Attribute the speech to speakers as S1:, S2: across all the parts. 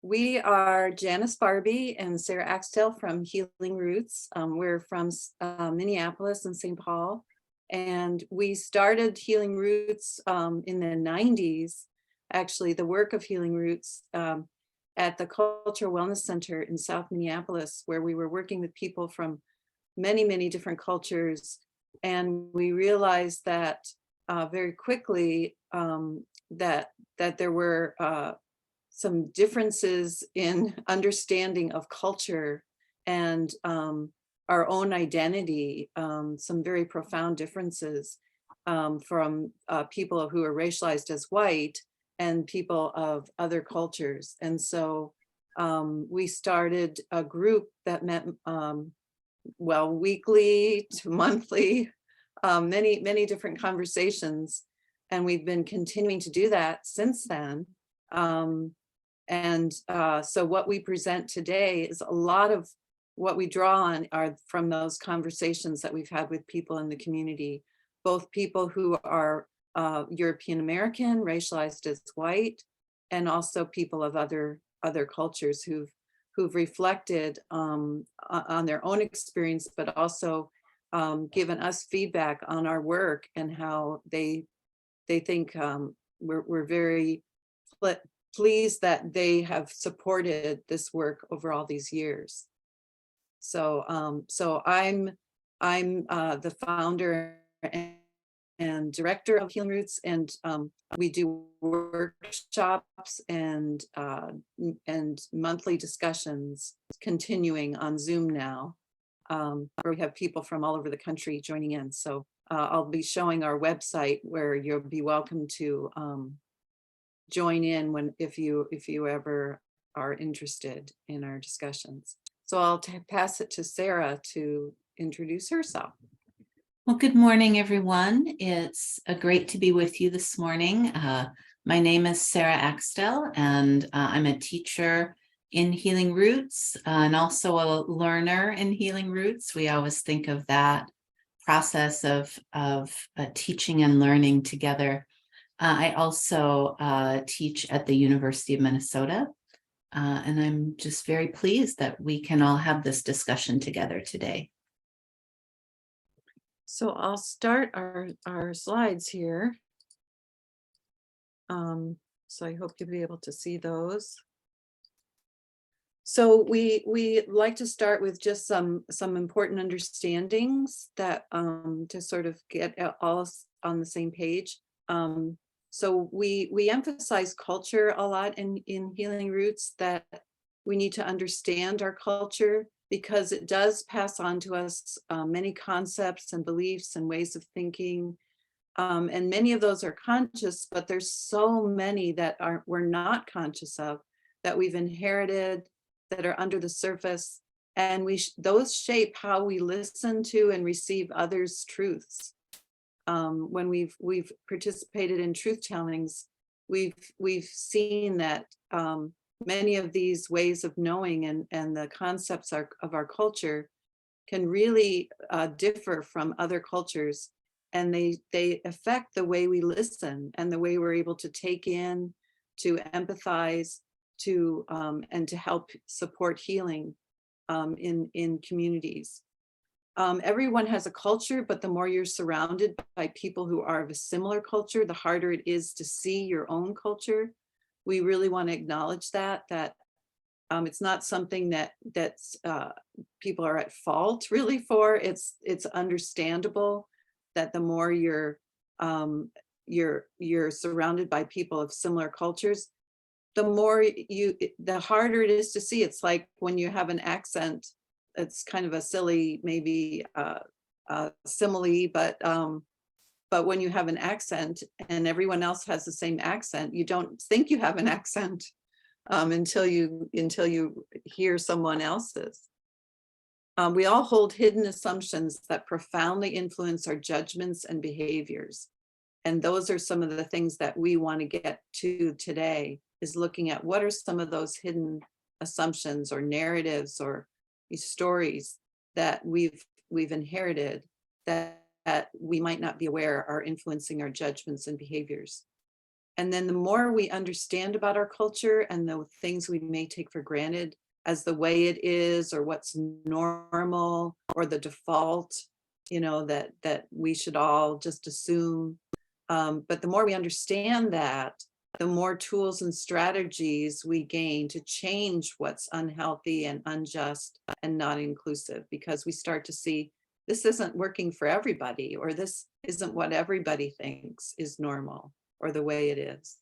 S1: We are Janice Barbie and Sarah Axtell from Healing Roots. We're from Minneapolis and St. Paul. And we started Healing Roots in the 90s, actually the work of Healing Roots at the Cultural Wellness Center in South Minneapolis, where we were working with people from many, many different cultures. And we realized that very quickly that there were some differences in understanding of culture and our own identity, some very profound differences from people who are racialized as white and people of other cultures. And so we started a group that met weekly to monthly, many different conversations. And we've been continuing to do that since then. So what we present today is a lot of what we draw on are from those conversations that we've had with people in the community, both people who are European American, racialized as white, and also people of other cultures who've reflected on their own experience, but also given us feedback on our work and how they think we're very pleased that they have supported this work over all these years. So I'm the founder and director of Healing Roots, and we do workshops and monthly discussions continuing on Zoom now, where we have people from all over the country joining in. So I'll be showing our website where you'll be welcome to join in if you ever are interested in our discussions. So I'll pass it to Sarah to introduce herself.
S2: Well, good morning, everyone. It's great to be with you this morning. My name is Sarah Axtell, and I'm a teacher in Healing Roots and also a learner in Healing Roots. We always think of that process of teaching and learning together. I also teach at the University of Minnesota, and I'm just very pleased that we can all have this discussion together today.
S1: So I'll start our slides here. So I hope you'll be able to see those. So we like to start with just some important understandings that to sort of get all on the same page. So we emphasize culture a lot in Healing Roots, that we need to understand our culture because it does pass on to us many concepts and beliefs and ways of thinking. And many of those are conscious, but there's so many that we're not conscious of, that we've inherited, that are under the surface. And those shape how we listen to and receive others' truths. When we've participated in truth tellings, we've seen that many of these ways of knowing and the concepts of our culture can really differ from other cultures, and they affect the way we listen and the way we're able to take in, to empathize, to and to help support healing in communities. Everyone has a culture, but the more you're surrounded by people who are of a similar culture, the harder it is to see your own culture. We really want to acknowledge that it's not something that's people are at fault really for. It's understandable that the more you're surrounded by people of similar cultures, the harder it is to see. It's like when you have an accent. It's kind of a silly, maybe simile, but when you have an accent and everyone else has the same accent, you don't think you have an accent until you hear someone else's. We all hold hidden assumptions that profoundly influence our judgments and behaviors. And those are some of the things that we want to get to today, is looking at what are some of those hidden assumptions or narratives or stories that we've inherited that we might not be aware are influencing our judgments and behaviors. And then the more we understand about our culture and the things we may take for granted as the way it is, or what's normal, or the default, that we should all just assume. But the more we understand that, the more tools and strategies we gain to change what's unhealthy and unjust and not inclusive, because we start to see this isn't working for everybody, or this isn't what everybody thinks is normal or the way it is.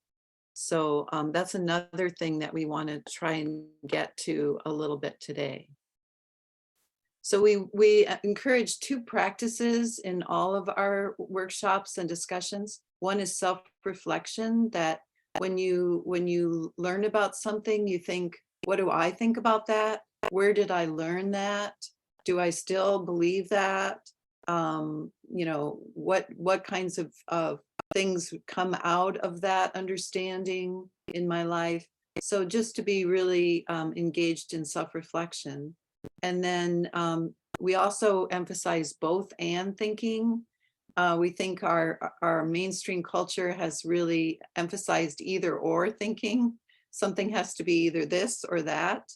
S1: So that's another thing that we want to try and get to a little bit today. So we encourage two practices in all of our workshops and discussions. One is self-reflection, that when you learn about something, you think, what do I think about that? Where did I learn that? Do I still believe that? What kinds of things come out of that understanding in my life? So just to be really engaged in self-reflection. And then we also emphasize both and thinking. We think our mainstream culture has really emphasized either or thinking. Something has to be either this or that.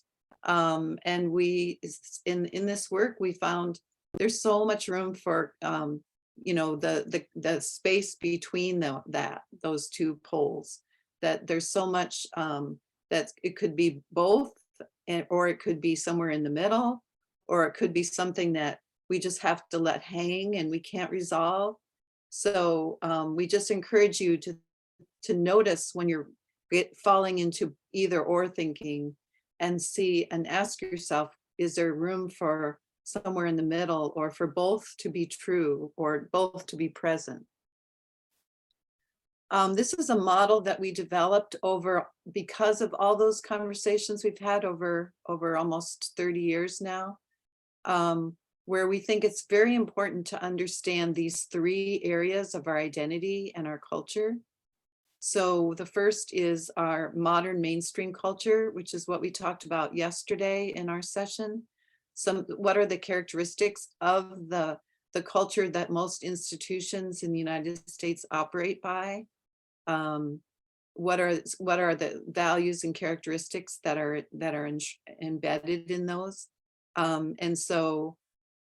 S1: And we, in this work, we found there's so much room for, the space between those two poles, that there's so much that it could be both, or it could be somewhere in the middle, or it could be something that we just have to let hang and we can't resolve. So we just encourage you to notice when you're falling into either or thinking, and see and ask yourself, is there room for somewhere in the middle, or for both to be true, or both to be present? This is a model that we developed because of all those conversations we've had over almost 30 years now, where we think it's very important to understand these three areas of our identity and our culture. So the first is our modern mainstream culture, which is what we talked about yesterday in our session. What are the characteristics of the culture that most institutions in the United States operate by? What are the values and characteristics that are embedded in those? And so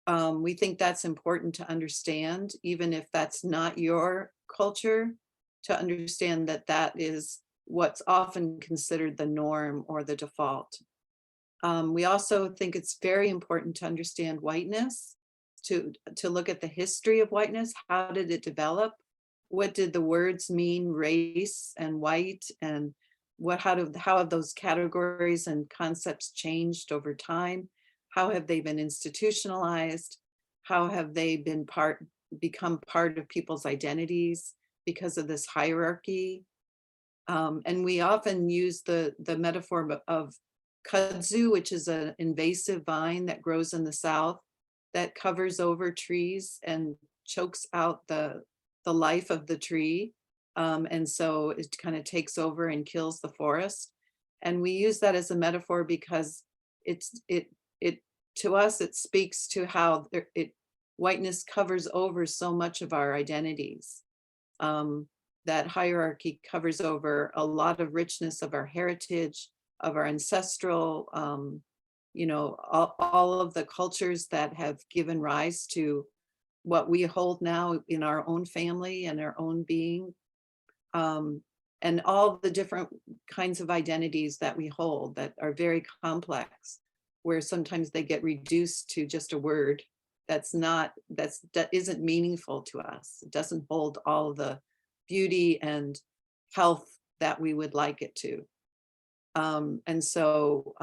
S1: we think that's important to understand, even if that's not your culture, to understand that that is what's often considered the norm or the default. We also think it's very important to understand whiteness, to look at the history of whiteness. How did it develop? What did the words mean, race and white, and how have those categories and concepts changed over time? How have they been institutionalized? How have they become part of people's identities because of this hierarchy? And we often use the metaphor of kudzu, which is an invasive vine that grows in the South that covers over trees and chokes out the life of the tree. And so it kind of takes over and kills the forest. And we use that as a metaphor because it to us, it speaks to how whiteness covers over so much of our identities. That hierarchy covers over a lot of richness of our heritage, of our ancestral, all of the cultures that have given rise to what we hold now in our own family and our own being, and all the different kinds of identities that we hold that are very complex, where sometimes they get reduced to just a word that isn't meaningful to us. It doesn't hold all the beauty and health that we would like it to. And so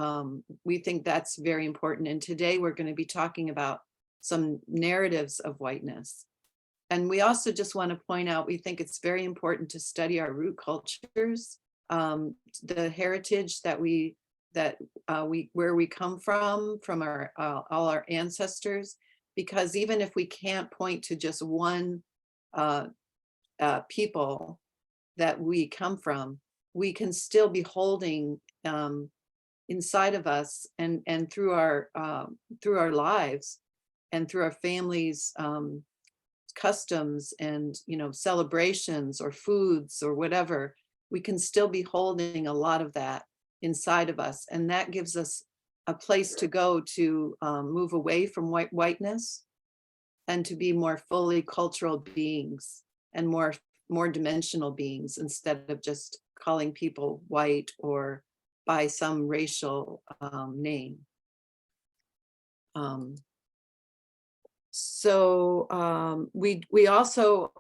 S1: we think that's very important. And today we're going to be talking about some narratives of whiteness. And we also just want to point out, we think it's very important to study our root cultures, the heritage where we come from our all our ancestors, because even if we can't point to just one people that we come from, we can still be holding inside of us and through our lives and through our families' customs and celebrations or foods or whatever, we can still be holding a lot of that inside of us. And that gives us a place to go to move away from whiteness and to be more fully cultural beings and more dimensional beings, instead of just calling people white or by some racial name. We also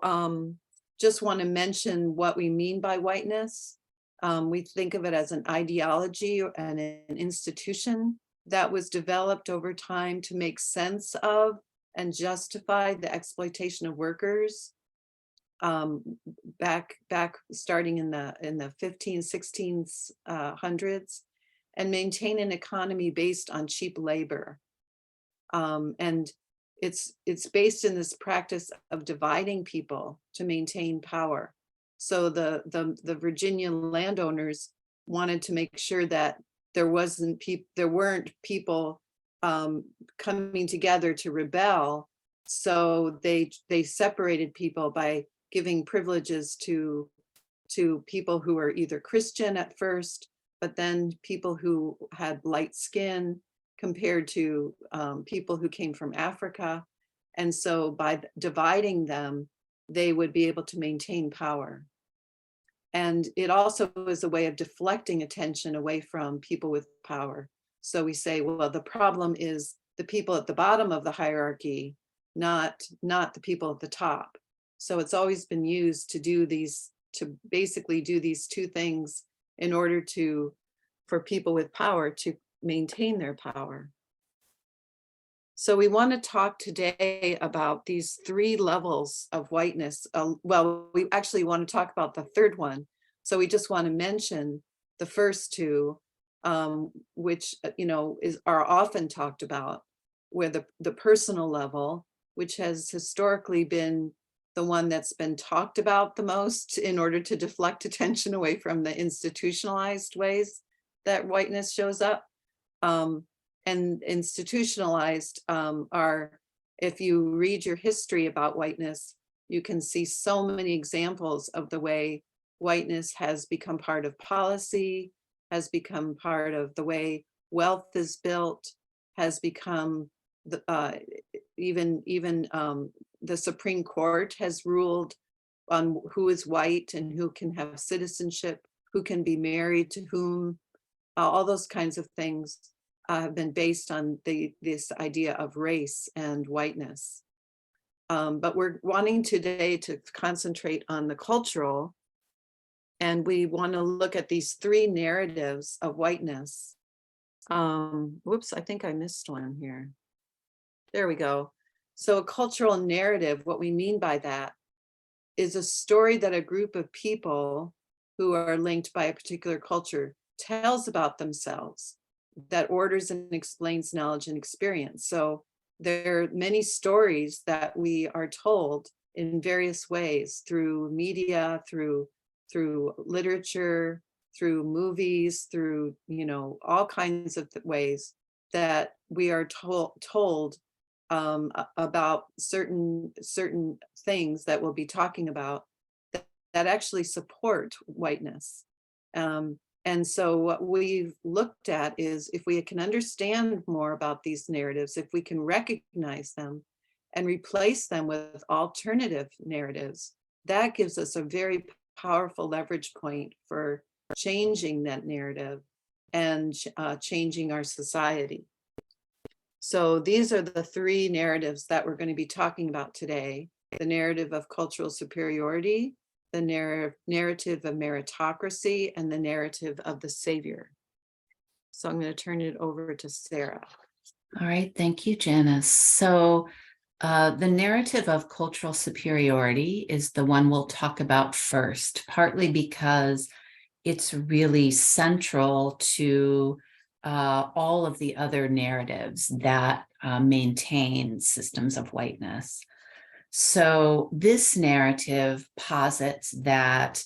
S1: just want to mention what we mean by whiteness. We think of it as an ideology and an institution that was developed over time to make sense of and justify the exploitation of workers, back starting in the 1600s, and maintain an economy based on cheap labor. And it's based in this practice of dividing people to maintain power. So the Virginian landowners wanted to make sure that there weren't people coming together to rebel. So they separated people by giving privileges to people who were either Christian at first, but then people who had light skin compared to people who came from Africa. And so by dividing them, they would be able to maintain power. And it also is a way of deflecting attention away from people with power. So we say, well, the problem is the people at the bottom of the hierarchy, not the people at the top. So it's always been used to basically do these two things in order for people with power to maintain their power. So we want to talk today about these three levels of whiteness. Well, we actually want to talk about the third one. So we just want to mention the first two, which are often talked about, where the personal level, which has historically been the one that's been talked about the most in order to deflect attention away from the institutionalized ways that whiteness shows up. And institutionalized are, if you read your history about whiteness, you can see so many examples of the way whiteness has become part of policy, has become part of the way wealth is built, has become even the Supreme Court has ruled on who is white and who can have citizenship, who can be married to whom, all those kinds of things have been based on this idea of race and whiteness. But we're wanting today to concentrate on the cultural, and we want to look at these three narratives of whiteness. Whoops, I think I missed one here. There we go. So a cultural narrative, what we mean by that is a story that a group of people who are linked by a particular culture tells about themselves, that orders and explains knowledge and experience. So there are many stories that we are told in various ways, through media, through literature, through movies, through all kinds of ways that we are told about certain things that we'll be talking about that actually support whiteness. And so what we've looked at is, if we can understand more about these narratives, if we can recognize them and replace them with alternative narratives, that gives us a very powerful leverage point for changing that narrative and changing our society. So these are the three narratives that we're going to be talking about today: the narrative of cultural superiority, the narrative of meritocracy, and the narrative of the savior. So I'm going to turn it over to Sarah.
S2: All right, thank you, Janice. So the narrative of cultural superiority is the one we'll talk about first, partly because it's really central to all of the other narratives that maintain systems of whiteness. So this narrative posits that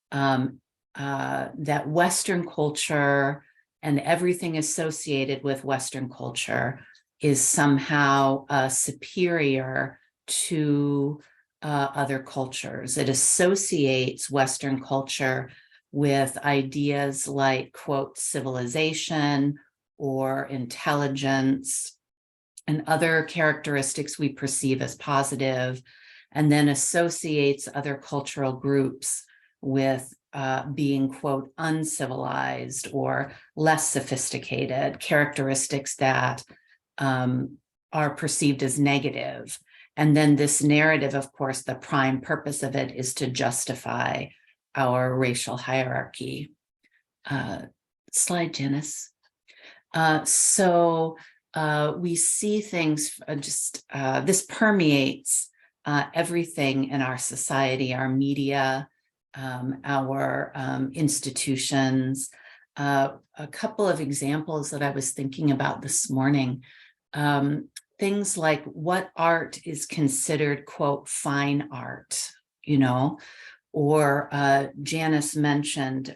S2: that Western culture and everything associated with Western culture is somehow superior to other cultures. It associates Western culture with ideas like, quote, civilization or intelligence and other characteristics we perceive as positive, and then associates other cultural groups with being, quote, uncivilized or less sophisticated, characteristics that are perceived as negative. And then this narrative, of course, the prime purpose of it is to justify our racial hierarchy. Slide, Janice. So we see things this permeates everything in our society, our media, our institutions. A couple of examples that I was thinking about this morning. Things like what art is considered, quote, fine art, or Janice mentioned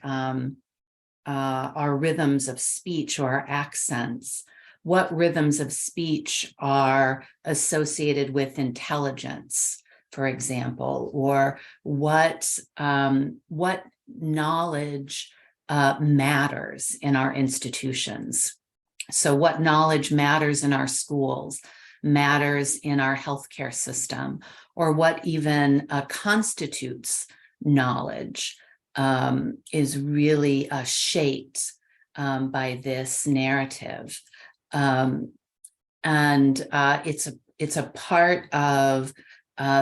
S2: our rhythms of speech or our accents. What rhythms of speech are associated with intelligence, for example, or what knowledge matters in our institutions. So what knowledge matters in our schools, matters in our healthcare system, or what even constitutes knowledge is really shaped by this narrative. And it's a part of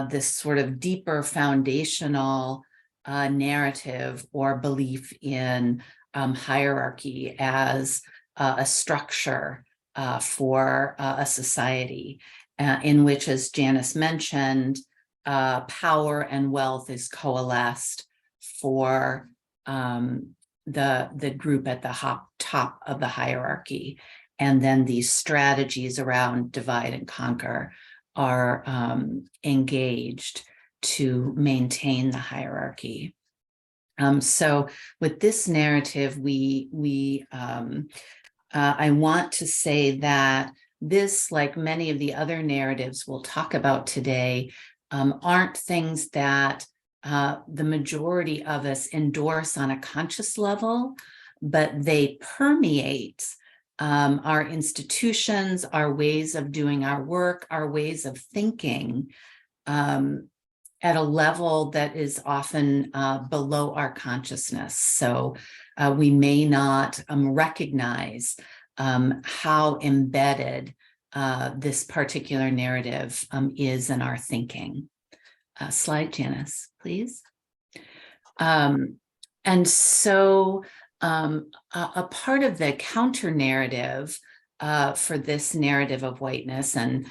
S2: this sort of deeper foundational narrative or belief in hierarchy as a structure for a society in which, as Janice mentioned, power and wealth is coalesced for the group at the top of the hierarchy. And then these strategies around divide and conquer are engaged to maintain the hierarchy. So with this narrative, I want to say that this, like many of the other narratives we'll talk about today, aren't things that the majority of us endorse on a conscious level, but they permeate our institutions, our ways of doing our work, our ways of thinking at a level that is often below our consciousness. So we may not recognize how embedded this particular narrative is in our thinking. Slide, Janice, please. And so a part of the counter narrative for this narrative of whiteness, and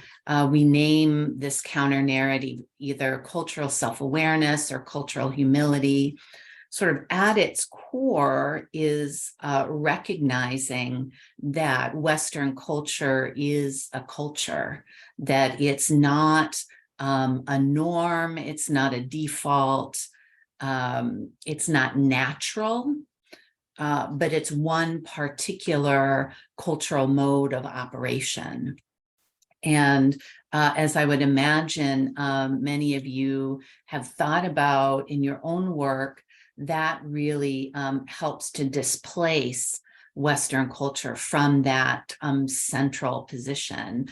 S2: we name this counter narrative either cultural self-awareness or cultural humility, sort of at its core is recognizing that Western culture is a culture, that it's not a norm, it's not a default, it's not natural, but it's one particular cultural mode of operation. And as I would imagine, many of you have thought about in your own work, that really helps to displace Western culture from that central position,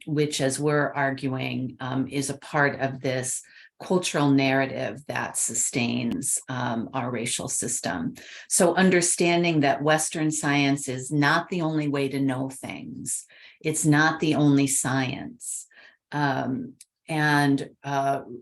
S2: which, as we're arguing, is a part of this cultural narrative that sustains our racial system. So understanding that Western science is not the only way to know things. It's not the only science. And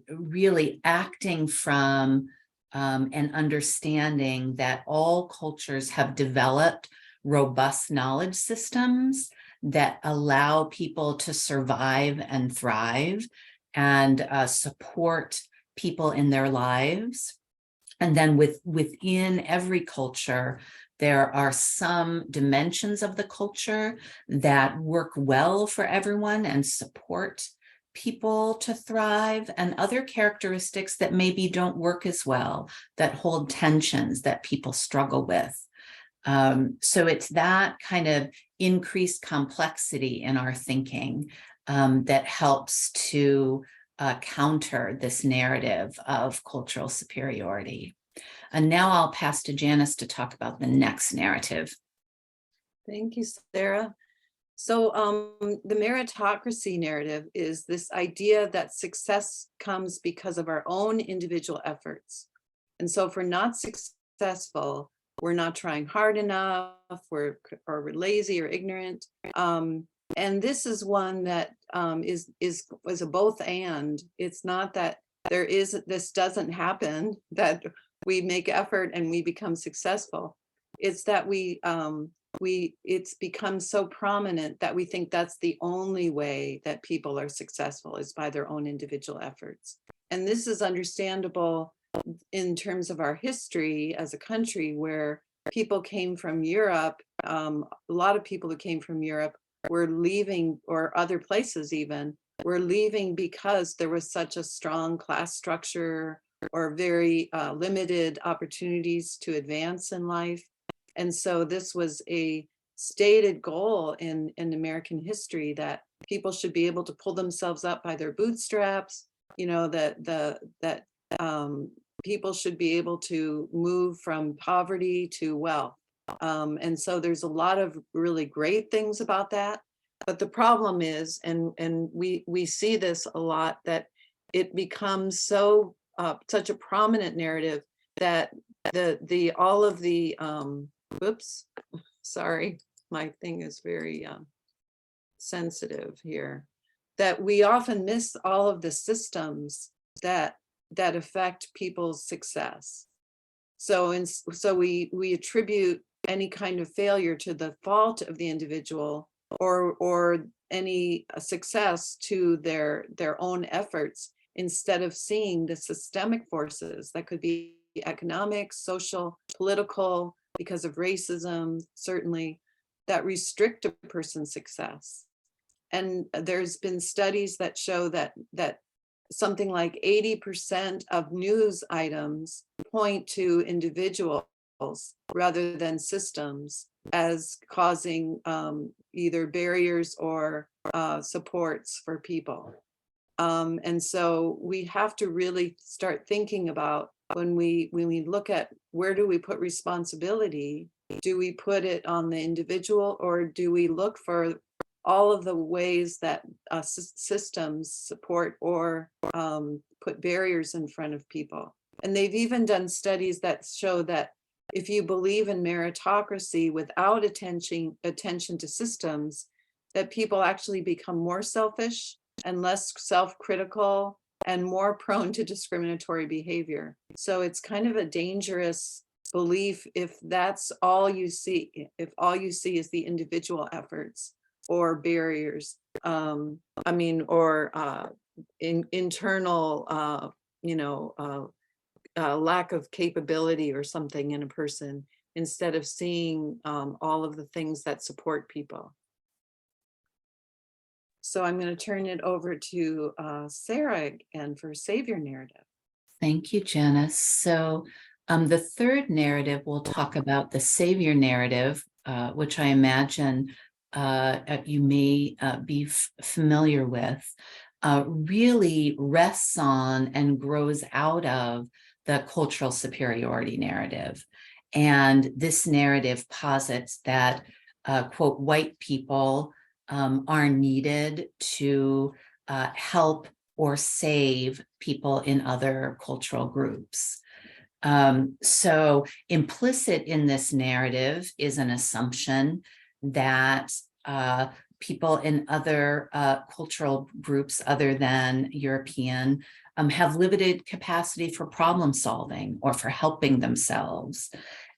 S2: really acting from an understanding that all cultures have developed robust knowledge systems that allow people to survive and thrive and support people in their lives. And then within every culture, there are some dimensions of the culture that work well for everyone and support people to thrive, and other characteristics that maybe don't work as well, that hold tensions that people struggle with. So it's that kind of increased complexity in our thinking that helps to counter this narrative of cultural superiority. And now I'll pass to Janice to talk about the next narrative.
S1: Thank you, Sarah. So the meritocracy narrative is this idea that success comes because of our own individual efforts. And so if we're not successful, we're not trying hard enough, or we're lazy or ignorant. And this is one that is a both and. It's not that this doesn't happen, that we make effort and we become successful. It's that it's become so prominent that we think that's the only way that people are successful, is by their own individual efforts. And this is understandable in terms of our history as a country, where people came from Europe. A lot of people who came from Europe were leaving, or other places even, were leaving because there was such a strong class structure, or very limited opportunities to advance in life. And so this was a stated goal in American history, that people should be able to pull themselves up by their bootstraps, that people should be able to move from poverty to wealth. And so there's a lot of really great things about that. But the problem is, and we see this a lot, that it becomes such a prominent narrative that all of the whoops, sorry, my thing is very sensitive here, that we often miss all of the systems that affect people's success. So we attribute any kind of failure to the fault of the individual, or any success to their own efforts, instead of seeing the systemic forces that could be economic, social, political, because of racism, certainly, that restrict a person's success. And there's been studies that show that something like 80% of news items point to individuals rather than systems as causing either barriers or supports for people. And so we have to really start thinking about, when we look at where do we put responsibility, do we put it on the individual, or do we look for all of the ways that systems support or put barriers in front of people? And they've even done studies that show that if you believe in meritocracy without attention to systems, that people actually become more selfish and less self-critical and more prone to discriminatory behavior. So it's kind of a dangerous belief if that's all you see, if all you see is the individual efforts or barriers, internal, lack of capability or something in a person, instead of seeing all of the things that support people. So I'm going to turn it over to Sarah and for Savior narrative.
S2: Thank you, Janice. So the third narrative, we'll talk about the Savior narrative, which I imagine you may be familiar with, really rests on and grows out of the cultural superiority narrative. And this narrative posits that, quote, white people are needed to help or save people in other cultural groups. So implicit in this narrative is an assumption that people in other cultural groups other than European have limited capacity for problem solving or for helping themselves.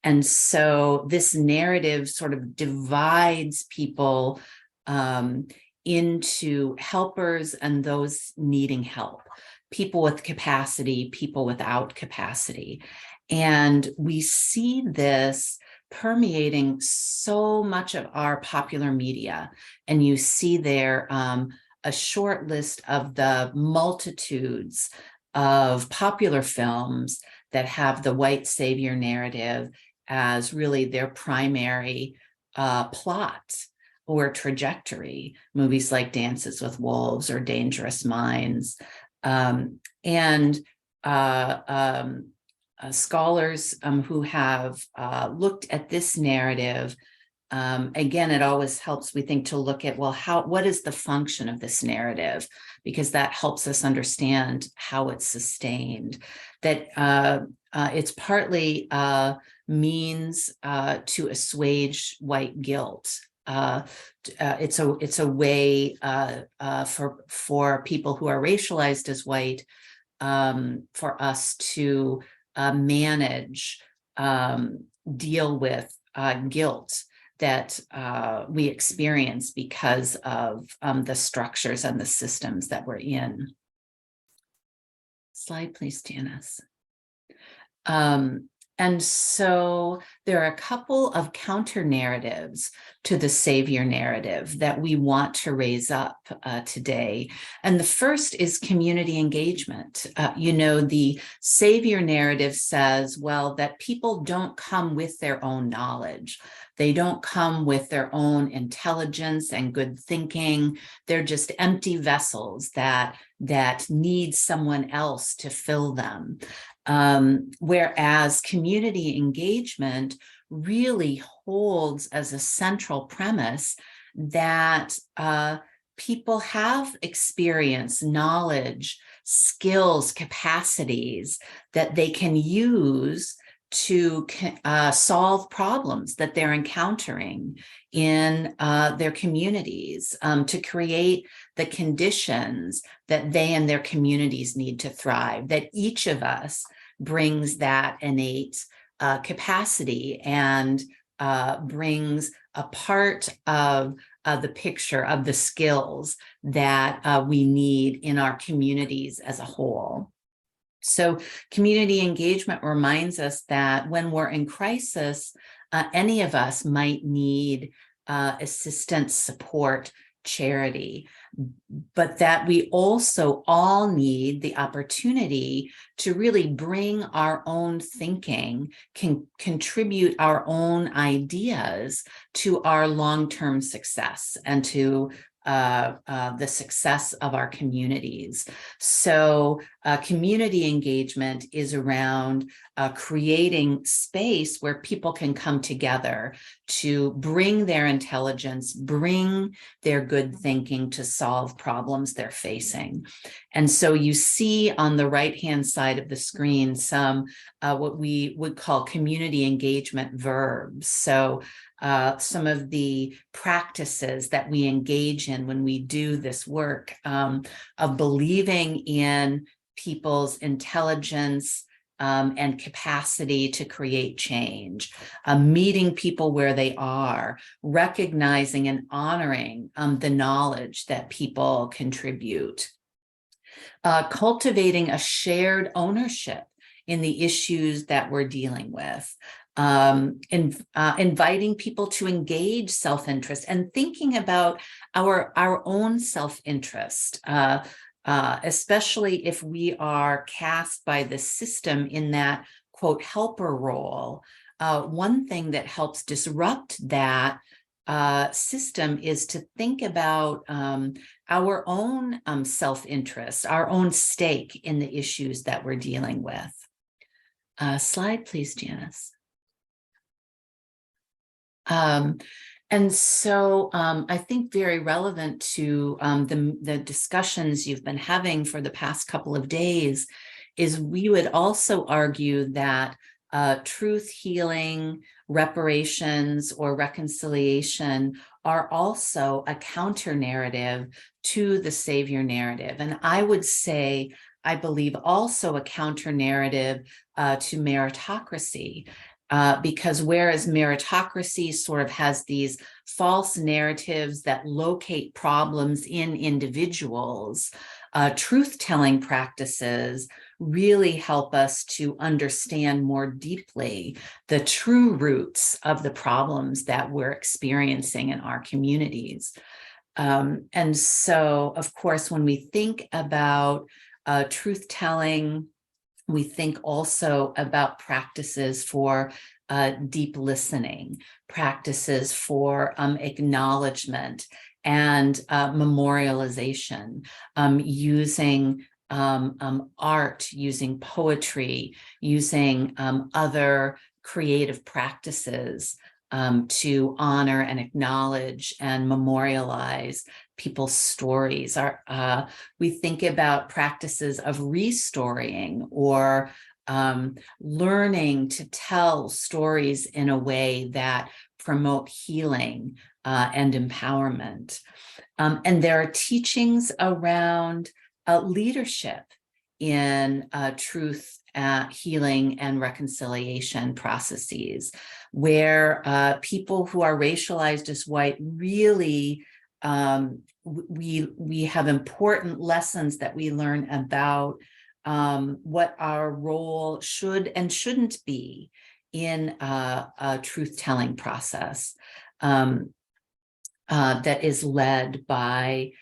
S2: And so this narrative sort of divides people into helpers and those needing help, people with capacity, people without capacity. And we see this permeating so much of our popular media. And you see there a short list of the multitudes of popular films that have the white savior narrative as really their primary plot or trajectory. Movies like Dances with Wolves or Dangerous Minds. scholars who have looked at this narrative, again, it always helps, we think, to look at, well, what is the function of this narrative? Because that helps us understand how it's sustained. That it's partly means to assuage white guilt. It's a way for people who are racialized as white, for us to manage, deal with guilt that we experience because of the structures and the systems that we're in. Slide, please, Janice. And so there are a couple of counter narratives to the savior narrative that we want to raise up today. And the first is community engagement. The savior narrative says, well, that people don't come with their own knowledge. They don't come with their own intelligence and good thinking. They're just empty vessels that need someone else to fill them. Whereas community engagement really holds as a central premise that people have experience, knowledge, skills, capacities that they can use to solve problems that they're encountering in their communities, to create the conditions that they and their communities need to thrive, that each of us brings that innate capacity and brings a part of the picture of the skills that we need in our communities as a whole. So community engagement reminds us that when we're in crisis, any of us might need assistance, support, charity, but that we also all need the opportunity to really bring our own thinking, can contribute our own ideas to our long-term success and to the success of our communities. So community engagement is around creating space where people can come together to bring their intelligence, bring their good thinking to solve problems they're facing. And so you see on the right-hand side of the screen some what we would call community engagement verbs. So some of the practices that we engage in when we do this work, of believing in people's intelligence and capacity to create change, meeting people where they are, recognizing and honoring the knowledge that people contribute, cultivating a shared ownership in the issues that we're dealing with, inviting people to engage self-interest and thinking about our own self-interest, especially if we are cast by the system in that, quote, helper role. One thing that helps disrupt that system is to think about our own self-interest, our own stake in the issues that we're dealing with. Slide, please, Janice. And so I think very relevant to the discussions you've been having for the past couple of days is we would also argue that truth, healing, reparations, or reconciliation are also a counter narrative to the savior narrative. And I would say, I believe, also a counter narrative to meritocracy. Because whereas meritocracy sort of has these false narratives that locate problems in individuals, truth-telling practices really help us to understand more deeply the true roots of the problems that we're experiencing in our communities. And so, of course, when we think about truth-telling, we think also about practices for deep listening, practices for acknowledgement and memorialization, using art, using poetry, using other creative practices to honor and acknowledge and memorialize people's stories. We think about practices of restoring or learning to tell stories in a way that promote healing and empowerment. And there are teachings around leadership in truth, healing, and reconciliation processes, where people who are racialized as white really we have important lessons that we learn about what our role should and shouldn't be in a truth-telling process that is led by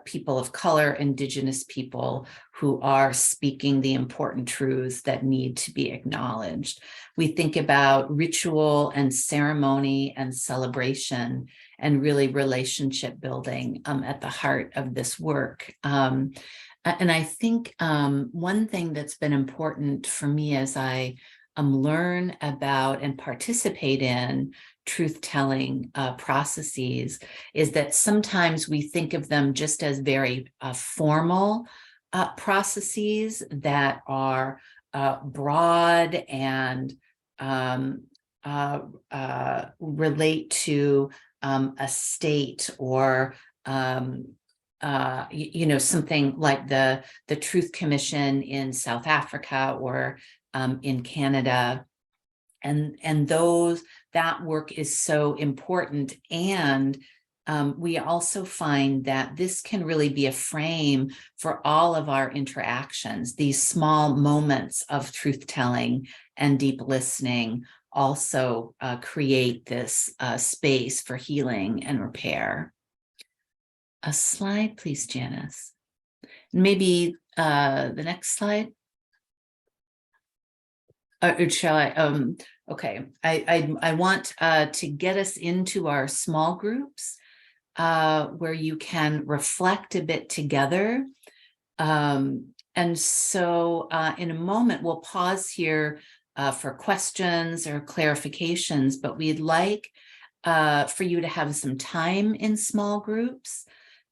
S2: people of color, Indigenous people who are speaking the important truths that need to be acknowledged. We think about ritual and ceremony and celebration and really relationship building at the heart of this work. And I think one thing that's been important for me as I learn about and participate in truth-telling processes is that sometimes we think of them just as very formal processes that are broad and relate to a state or something like the Truth Commission in South Africa or in Canada. And that work is so important. And we also find that this can really be a frame for all of our interactions. These small moments of truth-telling and deep listening also create this space for healing and repair. A slide, please, Janice. Maybe the next slide. Or shall I? Okay, I want to get us into our small groups where you can reflect a bit together. And so in a moment, we'll pause here for questions or clarifications, but we'd like for you to have some time in small groups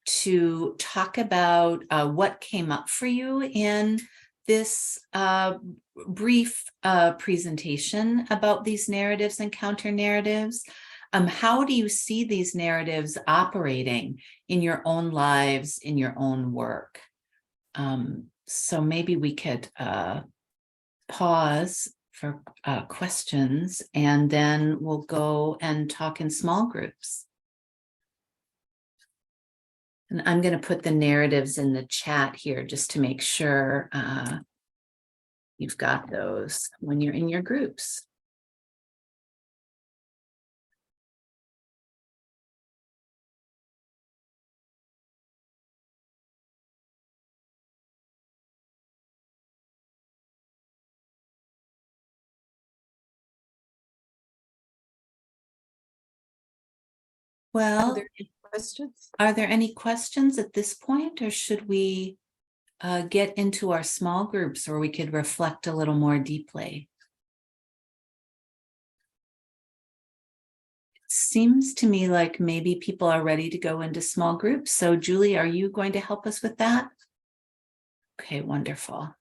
S2: to talk about what came up for you in this brief presentation about these narratives and counter narratives. How do you see these narratives operating in your own lives, in your own work? So maybe we could pause for questions, and then we'll go and talk in small groups. And I'm going to put the narratives in the chat here just to make sure you've got those when you're in your groups. Well,
S1: Are there any questions?
S2: Are there any questions at this point, or should we get into our small groups where we could reflect a little more deeply? It seems to me like maybe people are ready to go into small groups. So Julie, are you going to help us with that? Okay, wonderful.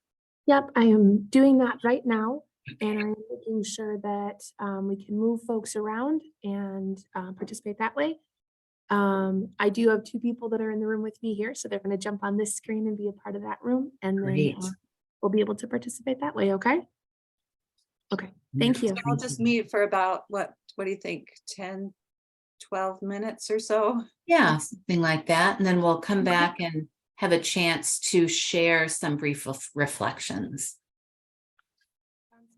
S3: Yep, I am doing that right now, and I'm making sure that we can move folks around and participate that way. I do have 2 people that are in the room with me here, so they're going to jump on this screen and be a part of that room, and
S2: Great.
S3: then we'll be able to participate that way. Okay. Okay. Thank you.
S1: I'll just mute for about what do you think? 10, 12 minutes or so?
S2: Yeah, something like that. And then we'll come back and have a chance to share some brief reflections.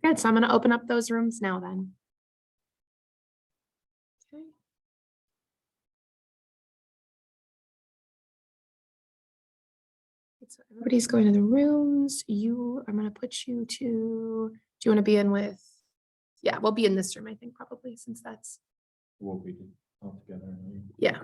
S3: Good. So I'm going to open up those rooms now then. Okay. So everybody's going to the rooms. I'm going to put you to, do you want to be in with, yeah, we'll be in this room, I think, probably, since that's.
S4: We'll be all together.
S3: Yeah.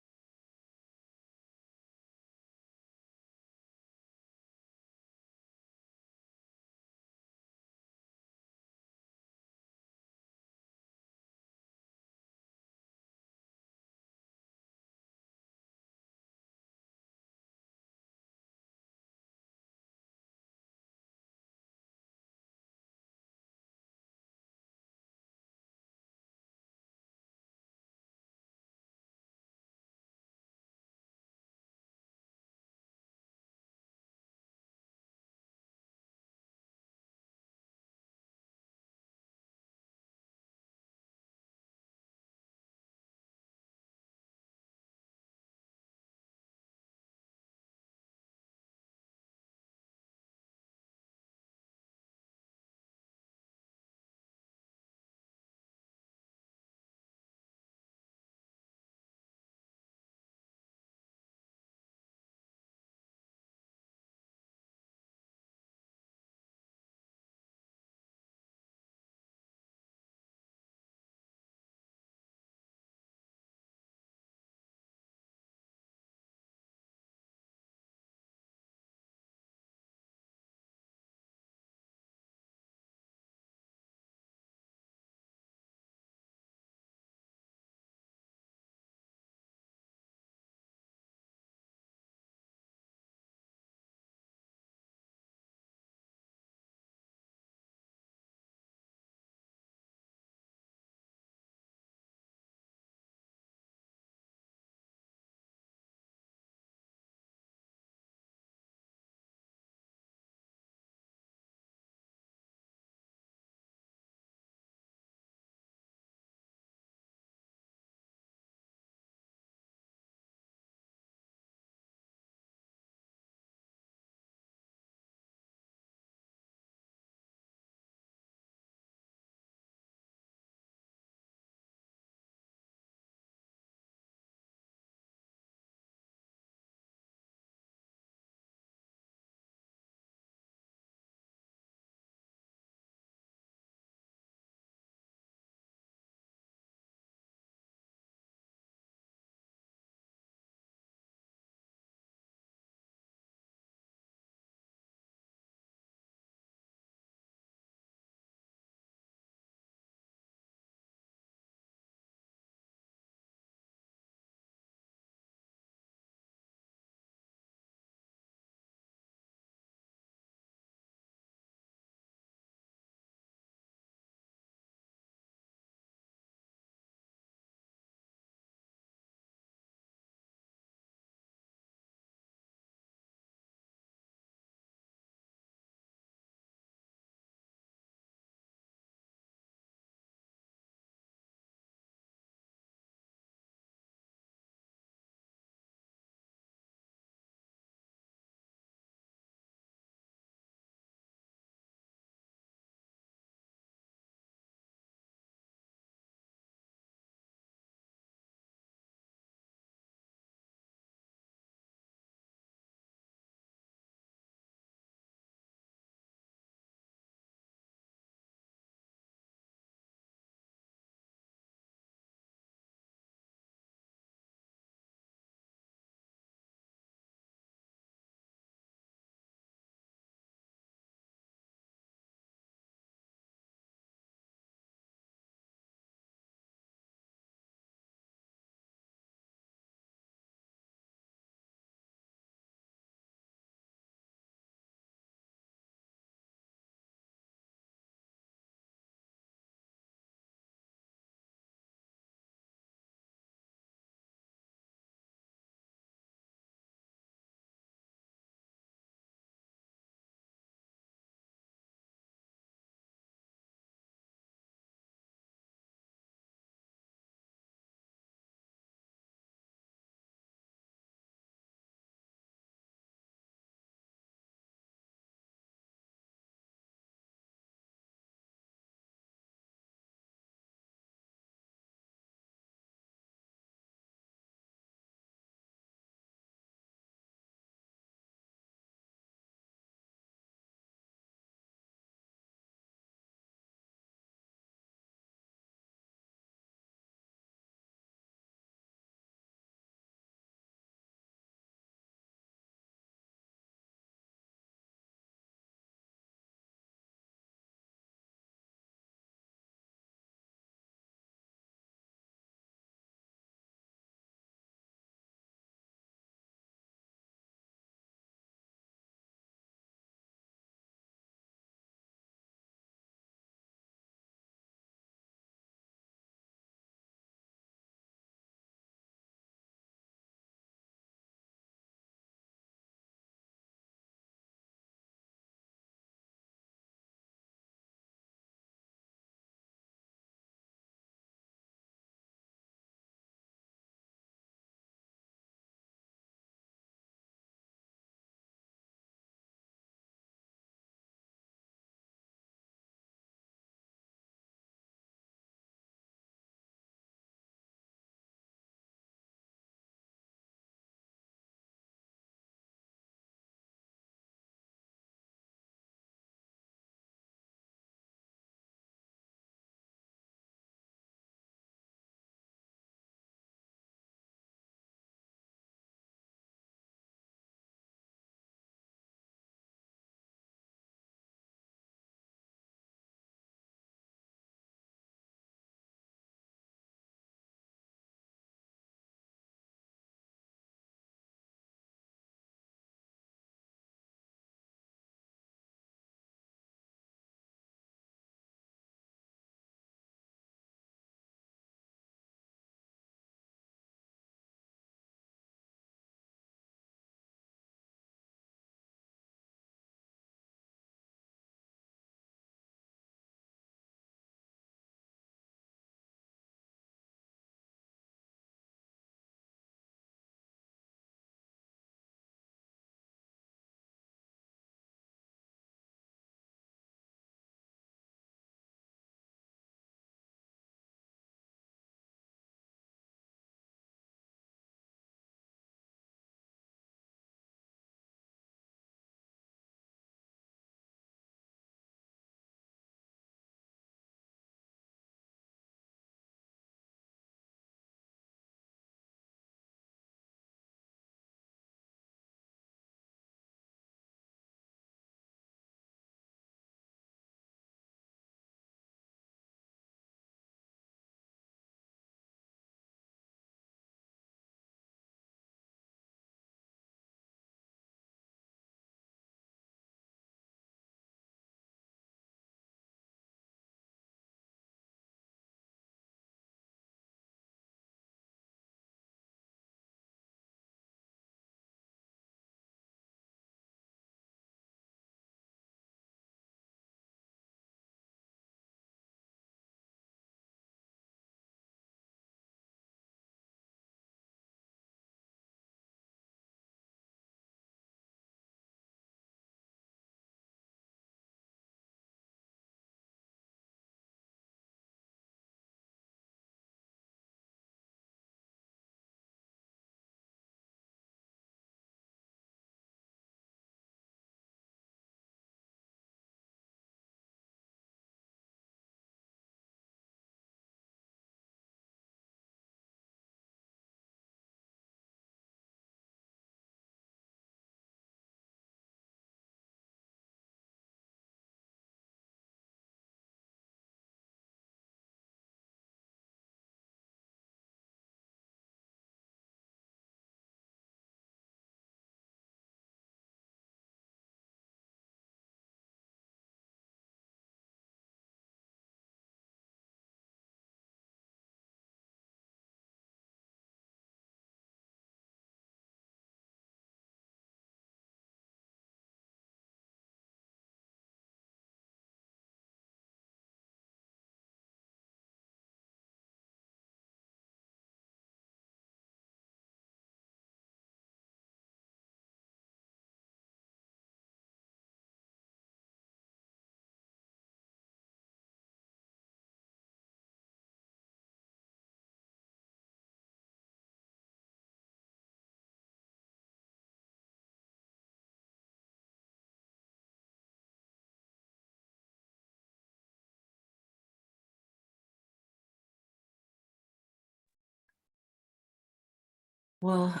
S2: Well,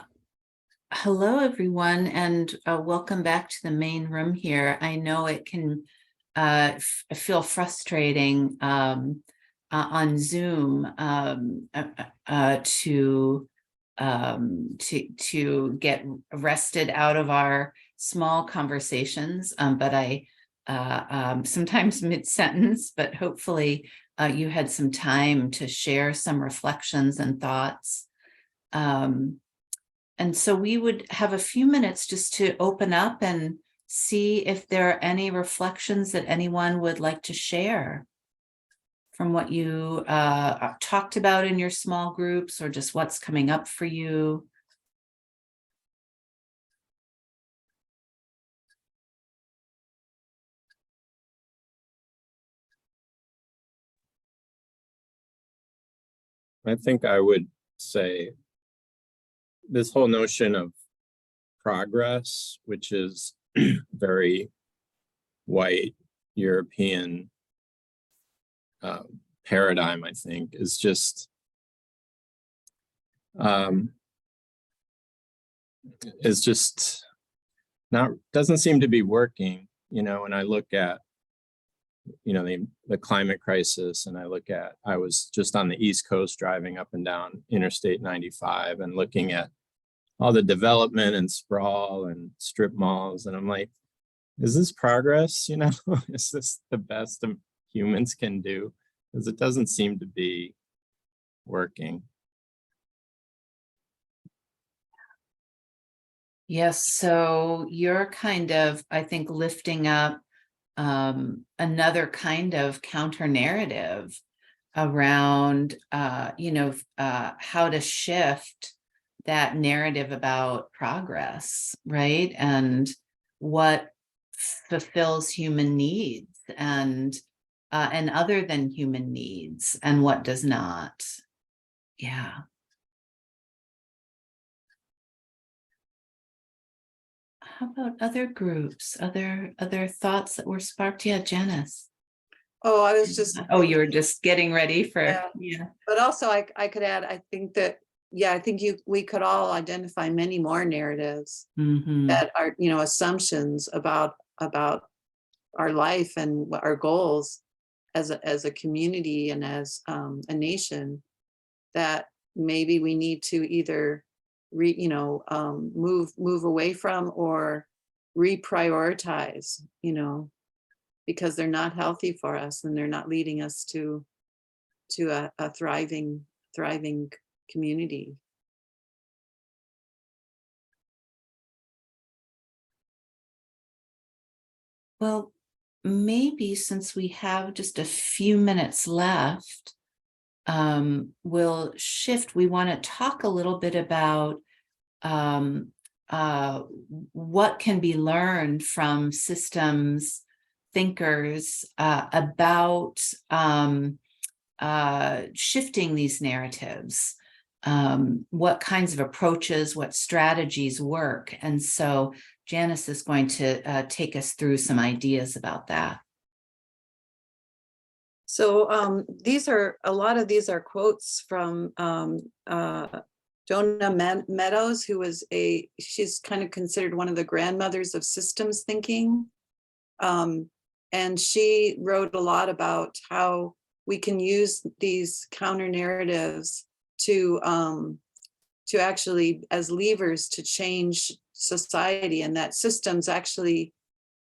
S2: hello, everyone, and welcome back to the main room here. I know it can feel frustrating on Zoom to get rested out of our small conversations, but I sometimes mid-sentence, but hopefully you had some time to share some reflections and thoughts. And so we would have a few minutes just to open up and see if there are any reflections that anyone would like to share from what you talked about in your small groups, or just what's coming up for you.
S4: I think I would say this whole notion of progress, which is very white European paradigm, I think, is just not, doesn't seem to be working, you know. When I look at, you know, the climate crisis, and I was just on the East Coast driving up and down Interstate 95 and looking at all the development and sprawl and strip malls, and I'm like, is this progress? You know, is this the best humans can do? Because it doesn't seem to be working.
S2: Yes, so you're kind of, I think, lifting up another kind of counter narrative around, how to shift that narrative about progress, right? And what fulfills human needs and other than human needs, and what does not. Yeah. How about other groups, other thoughts that were sparked? Yeah, Janice.
S1: Oh, I was just.
S2: Oh, you were just getting ready for,
S1: yeah. But also I could add, I think that, yeah, I think we could all identify many more narratives that are, you know, assumptions about our life and our goals as a community and as a nation, that maybe we need to either move away from or reprioritize, you know, because they're not healthy for us and they're not leading us to a thriving community.
S2: Well, maybe since we have just a few minutes left, we'll shift. We want to talk a little bit about what can be learned from systems thinkers about shifting these narratives. What kinds of approaches, what strategies work. And so Janice is going to take us through some ideas about that.
S1: So a lot of these are quotes from Jonah Meadows, who was she's kind of considered one of the grandmothers of systems thinking. And she wrote a lot about how we can use these counter narratives to actually as levers to change society, and that systems actually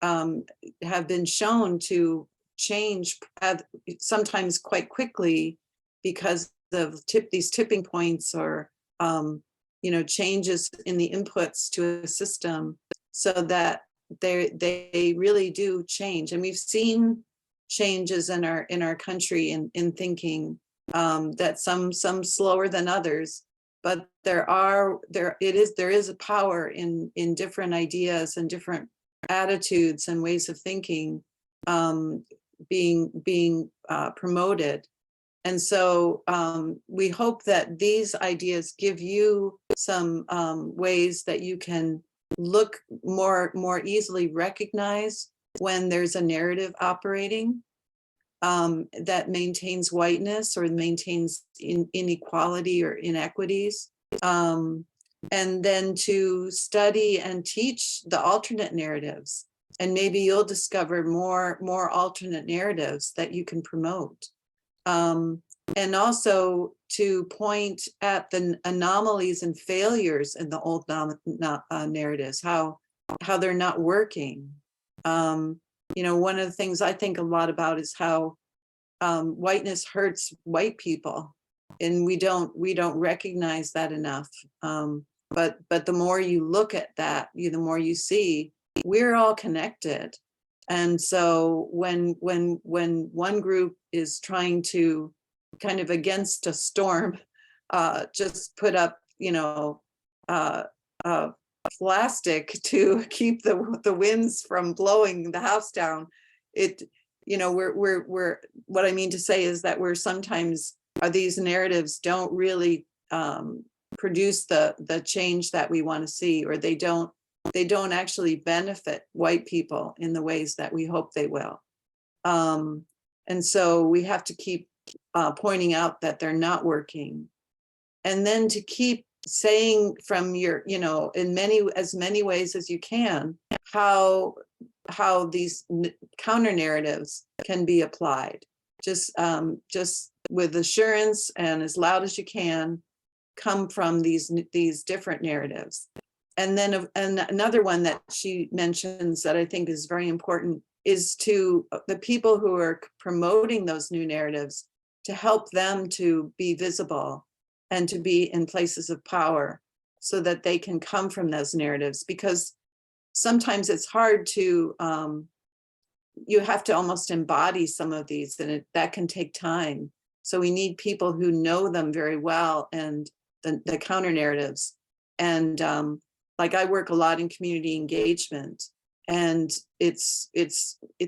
S1: have been shown to change sometimes quite quickly because of these tipping points or changes in the inputs to a system, so that they really do change. And we've seen changes in our country in thinking, that some slower than others, but there is a power in different ideas and different attitudes and ways of thinking being promoted. And so we hope that these ideas give you some ways that you can look more easily recognize when there's a narrative operating that maintains whiteness or maintains inequality or inequities, and then to study and teach the alternate narratives. And maybe you'll discover more alternate narratives that you can promote. And also to point at the anomalies and failures in the old narratives, how they're not working. You know, one of the things I think a lot about is how whiteness hurts white people, and we don't recognize that enough. But the more you look at that, the more you see we're all connected. And so when one group is trying to kind of against a storm, just put up, plastic to keep the winds from blowing the house down, we're what I mean to say is that we're sometimes these narratives don't really produce the change that we want to see, or they don't actually benefit white people in the ways that we hope they will. And so we have to keep pointing out that they're not working, and then to keep saying from your, in as many ways as you can, how these counter narratives can be applied, just with assurance and as loud as you can, come from these different narratives. And then another one that she mentions that I think is very important is to the people who are promoting those new narratives, to help them to be visible and to be in places of power so that they can come from those narratives. Because sometimes it's hard to, you have to almost embody some of these, and that can take time. So we need people who know them very well, and the counter narratives. And like I work a lot in community engagement, and it's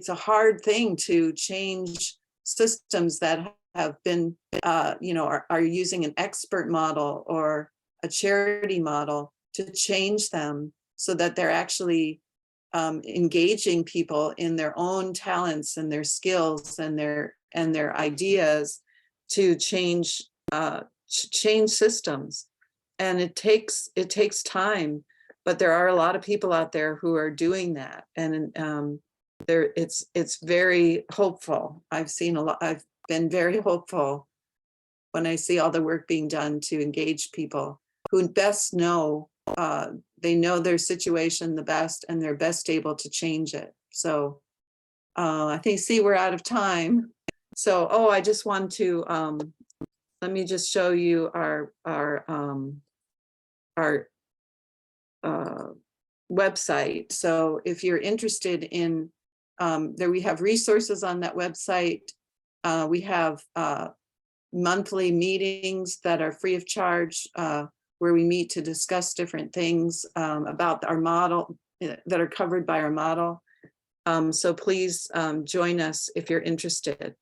S1: a hard thing to change systems that have been, are using an expert model or a charity model, to change them so that they're actually engaging people in their own talents and their skills and their ideas to change systems. And it takes time, but there are a lot of people out there who are doing that, and it's very hopeful. I've been very hopeful when I see all the work being done to engage people who best know, they know their situation the best, and they're best able to change it. So I think, we're out of time. So, I just want to, let me just show you our website. So if you're interested in, there we have resources on that website. We have monthly meetings that are free of charge, where we meet to discuss different things about our model, that are covered by our model. So please join us if you're interested.